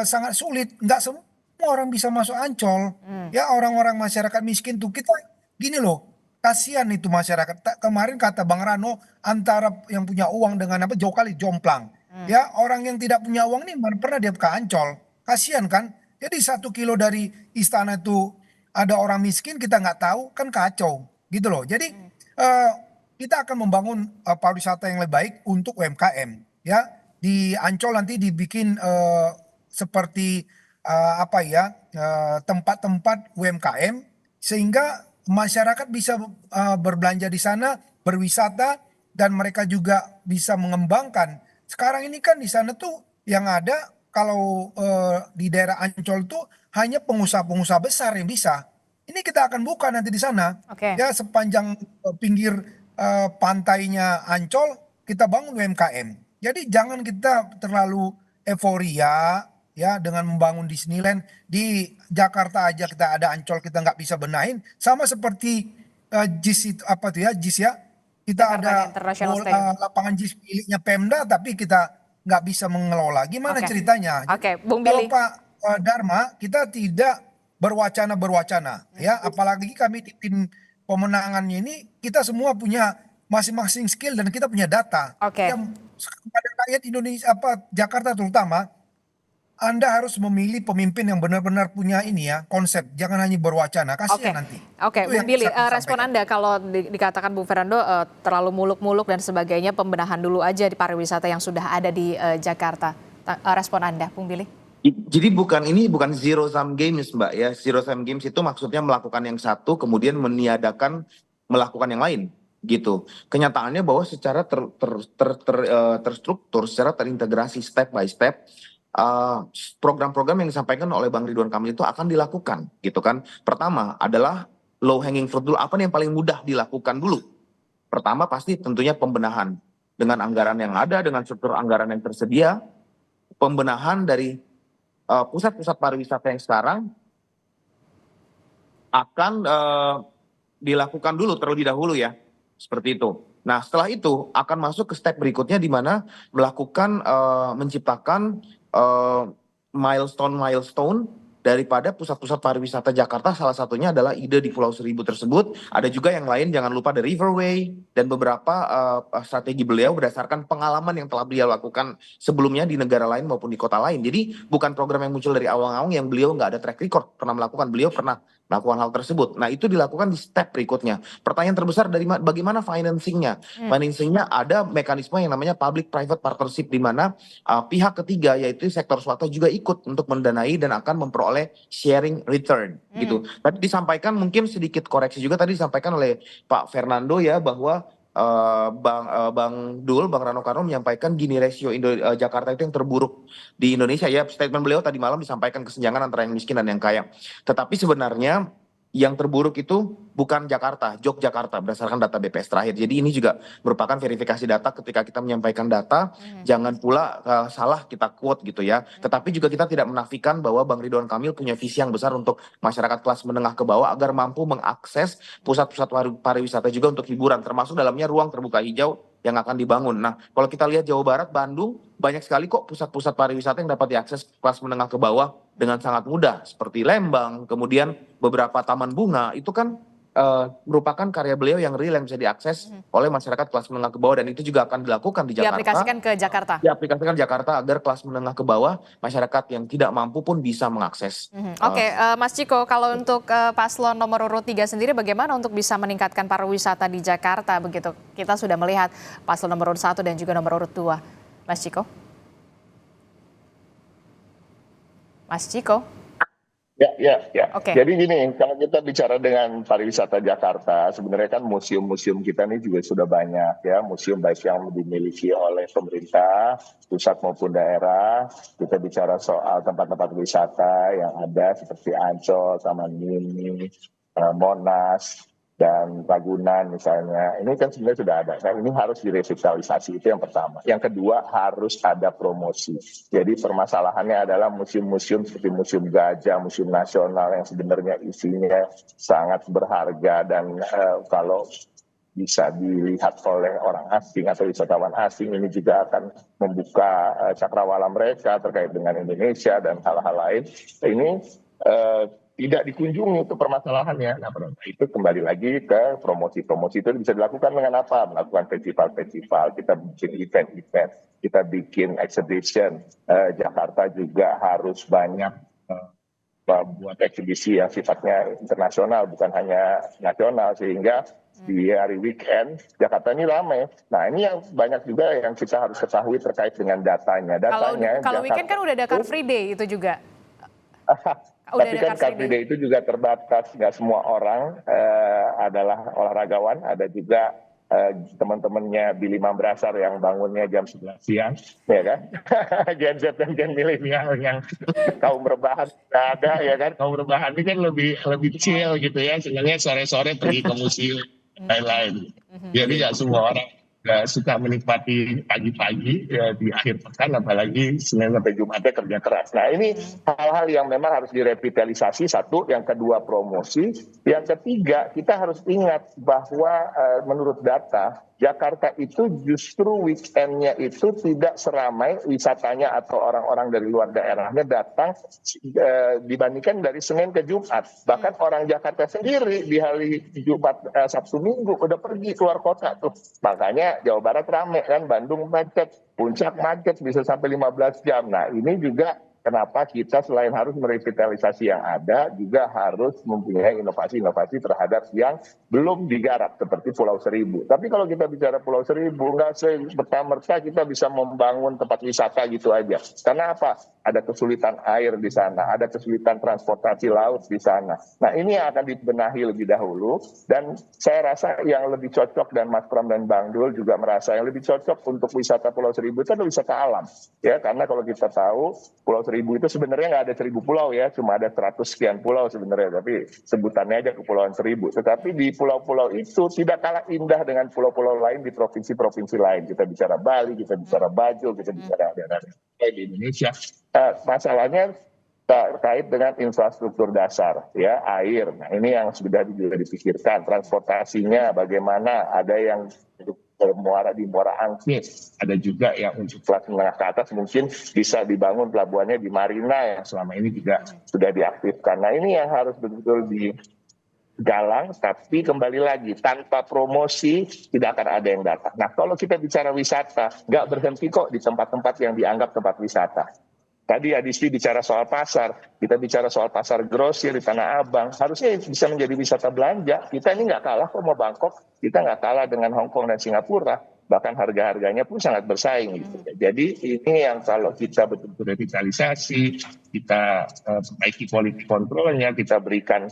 sangat sulit. Nggak semua orang bisa masuk Ancol. Ya, orang-orang masyarakat miskin tuh, kita gini loh, kasihan itu masyarakat. Kemarin kata Bang Rano, antara yang punya uang dengan apa, jauh kali jomplang. Ya, orang yang tidak punya uang nih mana pernah dia ke Ancol. Kasihan kan? Jadi 1 kilo dari istana itu ada orang miskin, kita nggak tahu, kan kacau gitu loh. Jadi kita akan membangun pariwisata yang lebih baik untuk UMKM. Ya, di Ancol nanti dibikin seperti tempat-tempat UMKM, sehingga masyarakat bisa berbelanja di sana, berwisata, dan mereka juga bisa mengembangkan. Sekarang ini kan di sana tuh yang ada, kalau di daerah Ancol tuh hanya pengusaha-pengusaha besar yang bisa. Ini kita akan buka nanti di sana. Ya, sepanjang pinggir pantainya Ancol kita bangun UMKM. Jadi jangan kita terlalu euforia ya dengan membangun Disneyland. Di Jakarta aja kita ada Ancol, kita nggak bisa benahin. Sama seperti JIS itu, apa tuh ya, JIS ya. Kita ada lapangan JIS miliknya Pemda, tapi kita nggak bisa mengelola. Gimana ceritanya? Bung Kalau Billy. Pak Dharma, kita tidak berwacana, ya. Apalagi kami di tim pemenangannya ini, kita semua punya masing-masing skill dan kita punya data. Yang kepada rakyat Indonesia, Jakarta terutama, Anda harus memilih pemimpin yang benar-benar punya ini ya, konsep. Jangan hanya berwacana, kasihan nanti. Bung Billy, respon Anda kalau dikatakan Bung Fernando terlalu muluk-muluk dan sebagainya, pembenahan dulu aja di pariwisata yang sudah ada di Jakarta. Respon Anda, Bung Billy? Jadi bukan zero sum games Mbak ya. Zero sum games itu maksudnya melakukan yang satu kemudian meniadakan melakukan yang lain gitu. Kenyataannya bahwa secara terstruktur, secara terintegrasi step by step eh, program-program yang disampaikan oleh Bang Ridwan Kamil itu akan dilakukan gitu kan. Pertama adalah low hanging fruit dulu. Apa nih yang paling mudah dilakukan dulu? Pertama pasti tentunya pembenahan dengan anggaran yang ada, dengan struktur anggaran yang tersedia, pembenahan dari pusat-pusat pariwisata yang sekarang akan dilakukan dulu terlebih dahulu ya, seperti itu. Nah setelah itu akan masuk ke step berikutnya di mana melakukan menciptakan milestone daripada pusat-pusat pariwisata Jakarta. Salah satunya adalah ide di Pulau Seribu tersebut. Ada juga yang lain, jangan lupa The Riverway dan beberapa strategi beliau berdasarkan pengalaman yang telah beliau lakukan sebelumnya di negara lain maupun di kota lain. Jadi bukan program yang muncul dari awang-awang yang beliau nggak ada track record pernah melakukan. Beliau pernah melakukan hal tersebut. Nah itu dilakukan di step berikutnya. Pertanyaan terbesar dari bagaimana financingnya? Financingnya ada mekanisme yang namanya public-private partnership di mana pihak ketiga yaitu sektor swasta juga ikut untuk mendanai dan akan memperoleh sharing return gitu. Tadi disampaikan mungkin sedikit koreksi juga tadi disampaikan oleh Pak Fernando ya bahwa Bang Rano Karno menyampaikan Gini rasio Jakarta itu yang terburuk di Indonesia ya. Statement beliau tadi malam disampaikan kesenjangan antara yang miskin dan yang kaya. Tetapi sebenarnya yang terburuk itu bukan Jakarta, Yogyakarta berdasarkan data BPS terakhir. Jadi ini juga merupakan verifikasi data ketika kita menyampaikan data, jangan pula salah kita quote gitu ya. Tetapi juga kita tidak menafikan bahwa Bang Ridwan Kamil punya visi yang besar untuk masyarakat kelas menengah ke bawah agar mampu mengakses pusat-pusat pariwisata juga untuk hiburan, termasuk dalamnya ruang terbuka hijau yang akan dibangun. Nah, kalau kita lihat Jawa Barat, Bandung, banyak sekali kok pusat-pusat pariwisata yang dapat diakses kelas menengah ke bawah dengan sangat mudah, seperti Lembang, kemudian beberapa taman bunga, itu kan merupakan karya beliau yang real yang bisa diakses oleh masyarakat kelas menengah ke bawah dan itu juga akan dilakukan di Jakarta. Diaplikasikan ke Jakarta. Diaplikasikan Jakarta agar kelas menengah ke bawah masyarakat yang tidak mampu pun bisa mengakses. Oke, Mas Ciko, kalau untuk paslon nomor urut 3 sendiri bagaimana untuk bisa meningkatkan pariwisata di Jakarta begitu? Kita sudah melihat paslon nomor urut 1 dan juga nomor urut 2. Mas Ciko? Mas Ciko? Ya. Oke. Jadi gini, kalau kita bicara dengan pariwisata Jakarta, sebenarnya kan museum-museum kita ini juga sudah banyak ya, museum baik yang dimiliki oleh pemerintah, pusat maupun daerah. Kita bicara soal tempat-tempat wisata yang ada seperti Ancol, Taman Mini, Monas, dan Ragunan misalnya, ini kan sebenarnya sudah ada. Nah ini harus direvitalisasi, itu yang pertama. Yang kedua harus ada promosi. Jadi permasalahannya adalah museum-museum seperti Museum Gajah, Museum Nasional yang sebenarnya isinya sangat berharga dan kalau bisa dilihat oleh orang asing atau wisatawan asing ini juga akan membuka cakrawala mereka terkait dengan Indonesia dan hal-hal lain. Ini tidak dikunjungi itu permasalahannya. Nah, itu kembali lagi ke promosi-promosi itu bisa dilakukan dengan apa? Melakukan festival-festival, kita bikin event-event, kita bikin exhibition. Jakarta juga harus banyak buat eksibisi yang sifatnya internasional, bukan hanya nasional, sehingga di hari weekend Jakarta ini ramai. Nah ini yang banyak juga yang kita harus ketahui terkait dengan datanya. Kalau weekend kan udah ada Car Free Day itu juga. Tapi kan Car Free Day itu juga terbatas, nggak semua orang adalah olahragawan, ada juga teman-temannya Billy Mambrasar yang bangunnya jam 11 siang, ya kan? Gen Z dan Gen milenial yang kaum rebahan tidak ada, ya kan? Kaum rebahan ini kan lebih chill gitu ya, sebenarnya sore-sore pergi ke museum lain-lain. Jadi nggak semua orang suka menikmati pagi-pagi ya, di akhir pekan, apalagi Senin sampai Jumatnya kerja keras. Nah ini hal-hal yang memang harus direvitalisasi, satu. Yang kedua promosi. Yang ketiga kita harus ingat bahwa menurut data Jakarta itu justru weekendnya itu tidak seramai wisatanya atau orang-orang dari luar daerahnya datang dibandingkan dari Senin ke Jumat. Bahkan orang Jakarta sendiri di hari Jumat, Sabtu, Minggu udah pergi keluar kota tuh. Makanya Jawa Barat ramai kan, Bandung macet, Puncak macet bisa sampai 15 jam. Nah ini juga kenapa kita selain harus merevitalisasi yang ada, juga harus mempunyai inovasi-inovasi terhadap yang belum digarap, seperti Pulau Seribu. Tapi kalau kita bicara Pulau Seribu, nggak serta-merta kita bisa membangun tempat wisata gitu aja. Karena apa? Ada kesulitan air di sana, ada kesulitan transportasi laut di sana. Nah, ini yang akan dibenahi lebih dahulu, dan saya rasa yang lebih cocok, dan Mas Pram dan Bang Dul juga merasa yang lebih cocok untuk wisata Pulau Seribu itu adalah wisata alam. Ya, karena kalau kita tahu Pulau Seribu itu sebenarnya nggak ada 1000 pulau ya, cuma ada 100 sekian pulau sebenarnya, tapi sebutannya aja Kepulauan Seribu. Tetapi di pulau-pulau itu tidak kalah indah dengan pulau-pulau lain di provinsi-provinsi lain. Kita bicara Bali, kita bicara Bajo, kita bicara daerah di Indonesia. Masalahnya terkait dengan infrastruktur dasar, ya, air. Nah, ini yang sudah juga dipikirkan. Transportasinya bagaimana? Ada yang muara di Muara Angke, ada juga yang untuk kelas menengah ke atas mungkin bisa dibangun pelabuhannya di Marina yang selama ini juga sudah diaktifkan. Nah, ini yang harus betul-betul digalang, tapi kembali lagi tanpa promosi tidak akan ada yang datang. Nah, kalau kita bicara wisata, nggak berhenti kok di tempat-tempat yang dianggap tempat wisata. Tadi Adisti bicara soal pasar, kita bicara soal pasar grosir di Tanah Abang, harusnya bisa menjadi wisata belanja. Kita ini nggak kalah kok sama Bangkok, kita nggak kalah dengan Hong Kong dan Singapura, bahkan harga-harganya pun sangat bersaing. Gitu. Jadi ini yang kalau kita betul-betul revitalisasi, kita perbaiki quality controlnya, kita berikan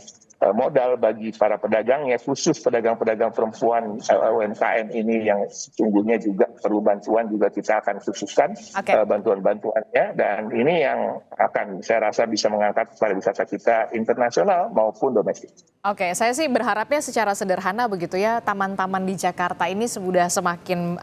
modal bagi para pedagangnya, khusus pedagang-pedagang perempuan UMKM ini yang sesungguhnya juga perlu bantuan, juga kita akan khususkan bantuan-bantuannya, dan ini yang akan saya rasa bisa mengangkat pariwisata kita internasional maupun domestik. Oke, saya sih berharapnya secara sederhana begitu ya, taman-taman di Jakarta ini sudah semakin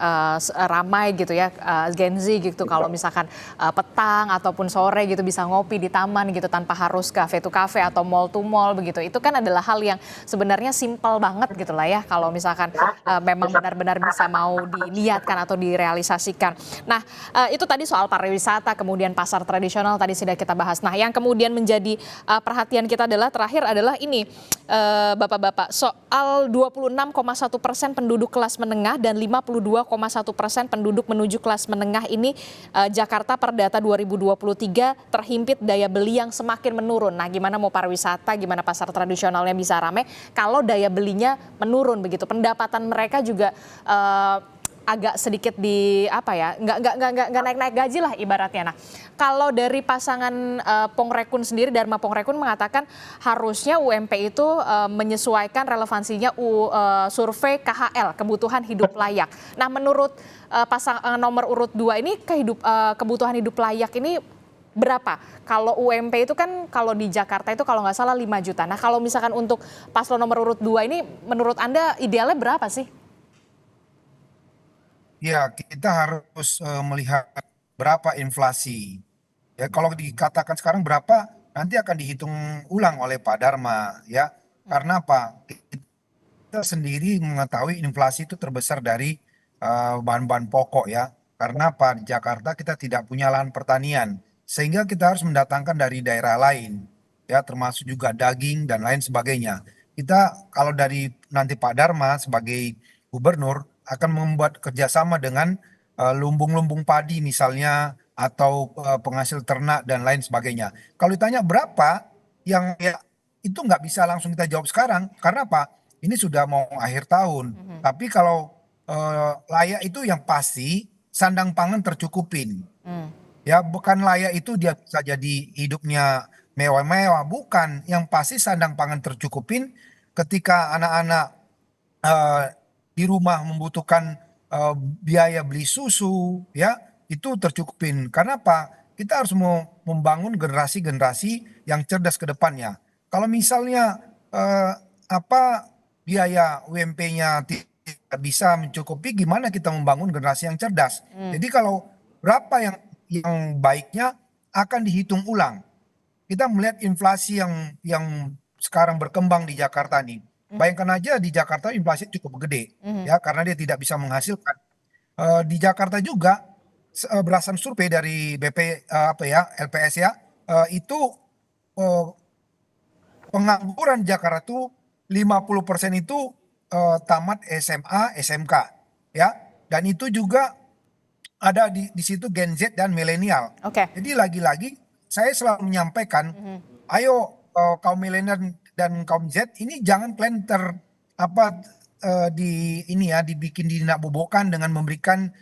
ramai gitu ya, Gen Z gitu, kalau misalkan petang ataupun sore gitu bisa ngopi di taman gitu tanpa harus cafe to cafe atau mall to mall begitu. Itu kan adalah hal yang sebenarnya simpel banget gitu lah ya, kalau misalkan memang benar-benar bisa mau diniatkan atau direalisasikan. Nah, itu tadi soal pariwisata, kemudian pasar tradisional tadi sudah kita bahas. Nah, yang kemudian menjadi perhatian kita adalah terakhir adalah ini, Bapak-bapak, soal 26,1% penduduk kelas menengah dan 52,1% penduduk menuju kelas menengah ini, Jakarta per data 2023 terhimpit daya beli yang semakin menurun. Nah, gimana mau pariwisata, gimana pasar tradisionalnya bisa ramai kalau daya belinya menurun begitu. Pendapatan mereka juga agak sedikit nggak naik-naik gaji lah ibaratnya. Nah, kalau dari pasangan Pongrekun sendiri, Dharma Pongrekun mengatakan harusnya UMP itu menyesuaikan relevansinya survei KHL, kebutuhan hidup layak. Nah, menurut pasangan nomor urut 2 ini kebutuhan hidup layak ini berapa? Kalau UMP itu kan kalau di Jakarta itu kalau nggak salah 5 juta. Nah, kalau misalkan untuk paslon nomor urut 2 ini menurut Anda idealnya berapa sih? Ya, kita harus melihat berapa inflasi. Ya, kalau dikatakan sekarang berapa, nanti akan dihitung ulang oleh Pak Dharma, ya. Karena apa? Kita sendiri mengetahui inflasi itu terbesar dari bahan-bahan pokok, ya. Karena apa? Di Jakarta kita tidak punya lahan pertanian, sehingga kita harus mendatangkan dari daerah lain, ya, termasuk juga daging dan lain sebagainya. Kita kalau dari nanti Pak Dharma sebagai gubernur akan membuat kerjasama dengan lumbung-lumbung padi misalnya, atau penghasil ternak dan lain sebagainya. Kalau ditanya berapa, yang ya itu nggak bisa langsung kita jawab sekarang. Karena apa? Ini sudah mau akhir tahun. Tapi kalau layak itu yang pasti sandang pangan tercukupin. Ya, bukan layak itu dia bisa jadi hidupnya mewah-mewah, bukan. Yang pasti sandang pangan tercukupin ketika anak-anak di rumah membutuhkan biaya beli susu, ya, itu tercukupin. Karena apa? Kita harus mau membangun generasi-generasi yang cerdas ke depannya. Kalau misalnya biaya UMP-nya tidak bisa mencukupi, gimana kita membangun generasi yang cerdas? Jadi kalau berapa yang baiknya akan dihitung ulang. Kita melihat inflasi yang sekarang berkembang di Jakarta nih. Bayangkan aja di Jakarta inflasi cukup gede, ya, karena dia tidak bisa menghasilkan. Di Jakarta juga berdasarkan survei dari LPS ya, itu pengangguran Jakarta itu 50% itu tamat SMA, SMK, ya, dan itu juga ada di situ Gen Z dan milenial. Oke. Jadi lagi-lagi saya selalu menyampaikan, ayo kaum milenial dan kaum Z ini jangan kalian dibikin dinakbobokan dengan memberikan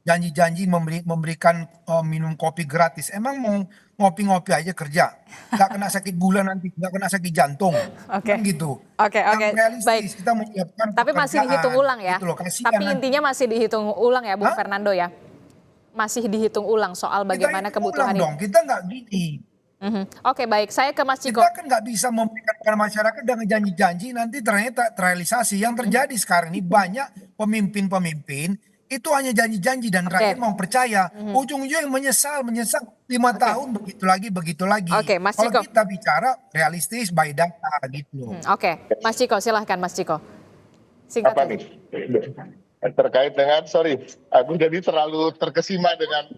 janji-janji memberikan minum kopi gratis. Emang mau ngopi-ngopi aja kerja, nggak kena sakit gula nanti, nggak kena sakit jantung, Oke. kan gitu. Oke, Yang oke, realistis baik. kita menyiapkan Tapi masih dihitung ulang ya. gitu loh, kasihan Tapi nanti. intinya masih dihitung ulang ya, Bung Hah? Fernando ya. Masih dihitung ulang soal Kita bagaimana hitung kebutuhan ulang ini. dong, kita nggak gini. Oke, baik. Saya ke Mas Ciko. Kita kan nggak bisa memberikan kepada masyarakat dengan janji-janji nanti ternyata terrealisasi. Yang terjadi sekarang ini banyak pemimpin-pemimpin itu hanya janji-janji dan rakyat mau percaya. Ujung-ujungnya menyesal 5 tahun begitu lagi. Oke, Mas Kalau Ciko. kita bicara realistis by data gitu loh. Oke, Mas Ciko, silahkan Mas Ciko. Singkat Apa saja. nih? Terkait dengan, sorry, aku jadi terlalu terkesima dengan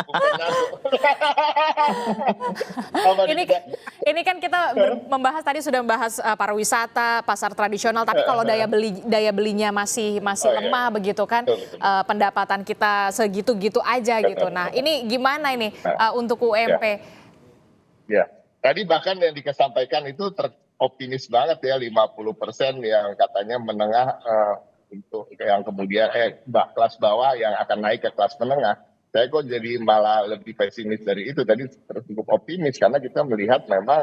Bung Fernando. Apa nih, Ini Kak? ini kan kita membahas tadi sudah membahas pariwisata, pasar tradisional, tapi kalau daya belinya masih Oh, iya. lemah begitu kan, Betul. pendapatan kita segitu-gitu aja gitu. Nah, ini gimana ini untuk UMP? Ya, tadi bahkan yang disampaikan itu optimis banget ya, 50% yang katanya menengah untuk yang kemudian kelas bawah yang akan naik ke kelas menengah. Saya kok jadi malah lebih pesimis dari itu. Tadi cukup optimis karena kita melihat memang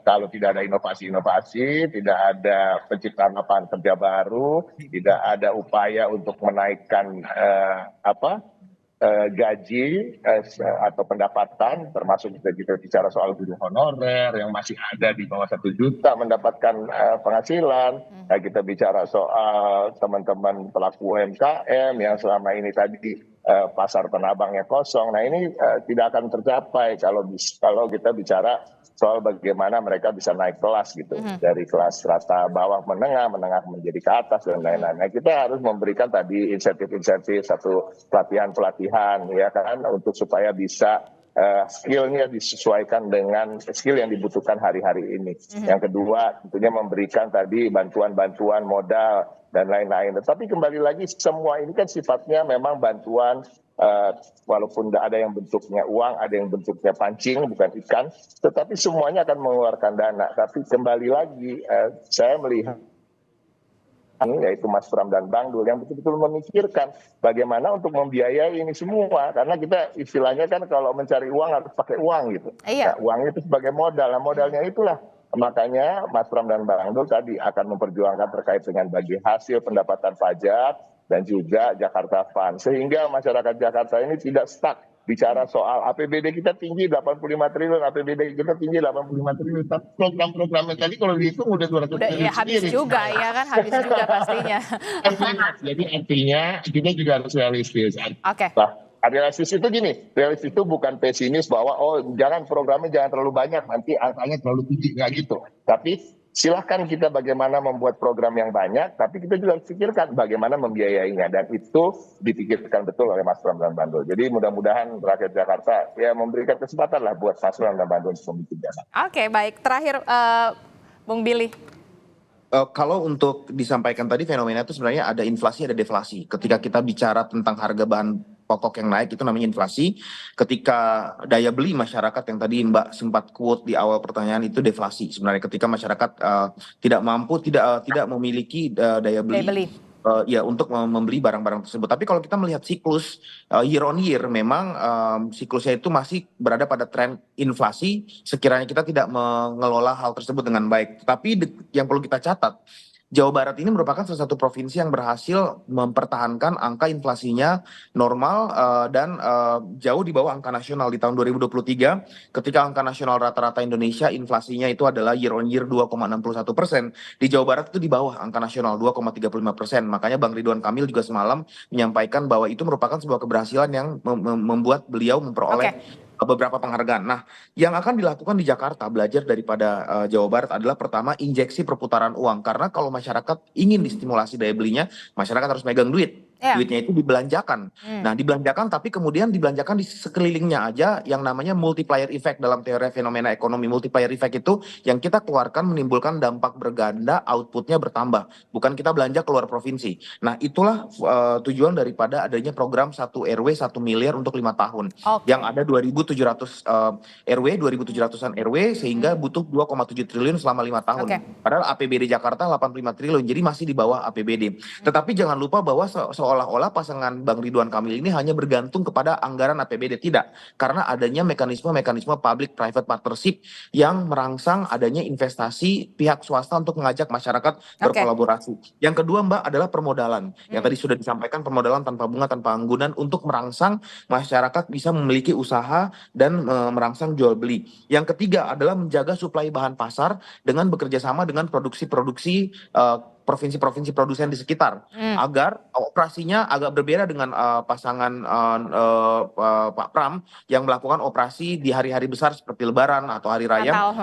kalau tidak ada inovasi-inovasi, tidak ada penciptaan lapangan kerja baru, tidak ada upaya untuk menaikkan gaji atau pendapatan, termasuk kita bicara soal guru honorer yang masih ada di bawah 1 juta mendapatkan penghasilan. Nah, kita bicara soal teman-teman pelaku UMKM yang selama ini tadi pasar Tanah Abangnya kosong. Nah, ini tidak akan tercapai kalau kita bicara soal bagaimana mereka bisa naik kelas gitu, dari kelas rata bawah menengah menjadi ke atas dan lain-lain. Nah, kita harus memberikan tadi insentif-insentif, satu pelatihan ya kan, untuk supaya bisa skillnya disesuaikan dengan skill yang dibutuhkan hari-hari ini. Yang kedua tentunya memberikan tadi bantuan-bantuan modal dan lain-lain. Tetapi kembali lagi semua ini kan sifatnya memang bantuan, walaupun ada yang bentuknya uang, ada yang bentuknya pancing, bukan ikan, tetapi semuanya akan mengeluarkan dana. Tapi kembali lagi, saya melihat yaitu Mas Pram dan Bang Dul yang betul-betul memikirkan bagaimana untuk membiayai ini semua. Karena kita istilahnya kan kalau mencari uang harus pakai uang gitu. Iya. Nah, uang itu sebagai modal. Nah, modalnya itulah. Makanya Mas Pram dan Bang Dul tadi akan memperjuangkan terkait dengan bagi hasil pendapatan pajak dan juga Jakarta Fund. Sehingga masyarakat Jakarta ini tidak stuck bicara soal APBD kita tinggi 85 triliun, APBD kita tinggi 85 triliun. Tapi program-programnya tadi kalau dihitung udah 200 Udah triliun ya habis sendiri. juga ya kan, habis juga pastinya. Jadi artinya kita juga harus realistis. Oke. Nah, realistis itu gini, realistis itu bukan pesimis bahwa jangan programnya jangan terlalu banyak, nanti angkanya terlalu tinggi, nggak gitu. Tapi silahkan kita bagaimana membuat program yang banyak, tapi kita juga harus pikirkan bagaimana membiayainya, dan itu dipikirkan betul oleh Mas Pram dan Bandul. Jadi mudah-mudahan rakyat Jakarta ya memberikan kesempatan lah buat Mas Pram dan Bandul untuk membikin dana. Oke, baik. Terakhir Bung Billy. Kalau untuk disampaikan tadi fenomena itu sebenarnya ada inflasi, ada deflasi. Ketika kita bicara tentang harga bahan pokok yang naik itu namanya inflasi. Ketika daya beli masyarakat yang tadi Mbak sempat quote di awal pertanyaan itu deflasi. Sebenarnya ketika masyarakat tidak mampu, tidak memiliki daya beli. Ya untuk membeli barang-barang tersebut. Tapi kalau kita melihat siklus year on year, memang siklusnya itu masih berada pada tren inflasi sekiranya kita tidak mengelola hal tersebut dengan baik. Tapi yang perlu kita catat, Jawa Barat ini merupakan salah satu provinsi yang berhasil mempertahankan angka inflasinya normal dan jauh di bawah angka nasional di tahun 2023. Ketika angka nasional rata-rata Indonesia inflasinya itu adalah year on year 2,61%. Di Jawa Barat itu di bawah angka nasional 2,35%. Makanya Bang Ridwan Kamil juga semalam menyampaikan bahwa itu merupakan sebuah keberhasilan yang membuat beliau memperoleh beberapa penghargaan. Nah, yang akan dilakukan di Jakarta belajar daripada Jawa Barat adalah pertama injeksi perputaran uang. Karena kalau masyarakat ingin distimulasi daya belinya, masyarakat harus megang duit. Iya. Duitnya itu dibelanjakan. Nah, dibelanjakan tapi kemudian dibelanjakan di sekelilingnya aja yang namanya multiplier effect dalam teori fenomena ekonomi. Multiplier effect itu yang kita keluarkan menimbulkan dampak berganda, outputnya bertambah. Bukan kita belanja keluar provinsi. Nah, itulah tujuan daripada adanya program 1 RW 1 miliar untuk 5 tahun. Oke. Yang ada 2.700 RW, 2.700-an RW sehingga butuh 2,7 triliun selama 5 tahun. Oke. Padahal APBD Jakarta 85 triliun, jadi masih di bawah APBD. Tetapi jangan lupa bahwa seolah-olah pasangan Bang Ridwan Kamil ini hanya bergantung kepada anggaran APBD. Tidak, karena adanya mekanisme-mekanisme public private partnership yang merangsang adanya investasi pihak swasta untuk mengajak masyarakat berkolaborasi. Yang kedua, Mbak, adalah permodalan. Yang tadi sudah disampaikan, permodalan tanpa bunga, tanpa anggunan untuk merangsang masyarakat bisa memiliki usaha dan merangsang jual beli. Yang ketiga adalah menjaga suplai bahan pasar dengan bekerja sama dengan produksi-produksi provinsi-provinsi produsen di sekitar agar operasinya agak berbeda dengan pasangan Pak Pram yang melakukan operasi di hari-hari besar seperti Lebaran atau Hari Raya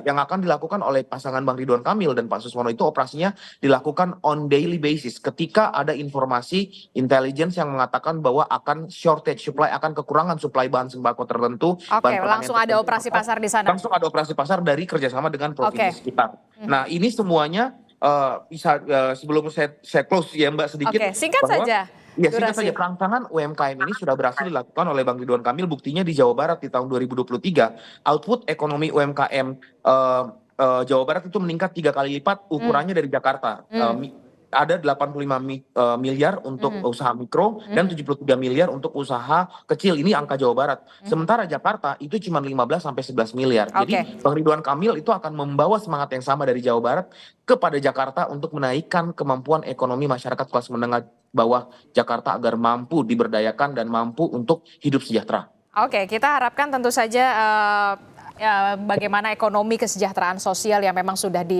yang akan dilakukan oleh pasangan Bang Ridwan Kamil dan Pak Suswono itu operasinya dilakukan on daily basis ketika ada informasi intelligence yang mengatakan bahwa akan shortage supply, akan kekurangan suplai bahan sembako tertentu. Langsung ada operasi pasar di sana. Langsung ada operasi pasar dari kerjasama dengan provinsi sekitar. Nah, ini semuanya bisa sebelum saya close ya Mbak sedikit. Singkat saja. Ya, singkat saja, kerangsangan UMKM ini sudah berhasil dilakukan oleh Bang Ridwan Kamil. Buktinya di Jawa Barat di tahun 2023 output ekonomi UMKM Jawa Barat itu meningkat 3 kali lipat ukurannya dari Jakarta. Ada 85 miliar untuk usaha mikro dan 73 miliar untuk usaha kecil. Ini angka Jawa Barat. Sementara Jakarta itu cuma 15 sampai 11 miliar. Jadi Bang Ridwan Kamil itu akan membawa semangat yang sama dari Jawa Barat kepada Jakarta untuk menaikkan kemampuan ekonomi masyarakat kelas menengah bawah Jakarta agar mampu diberdayakan dan mampu untuk hidup sejahtera. Kita harapkan tentu saja bagaimana ekonomi kesejahteraan sosial yang memang sudah di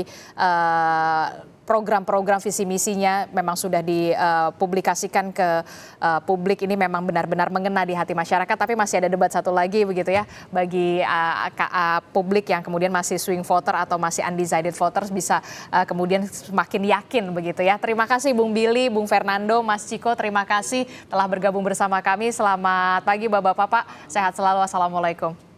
program-program visi misinya memang sudah dipublikasikan ke publik ini memang benar-benar mengena di hati masyarakat, tapi masih ada debat satu lagi begitu ya bagi publik yang kemudian masih swing voter atau masih undecided voters bisa kemudian semakin yakin begitu ya. Terima kasih Bung Billy, Bung Fernando, Mas Ciko, terima kasih telah bergabung bersama kami. Selamat pagi Bapak-bapak, sehat selalu, assalamualaikum.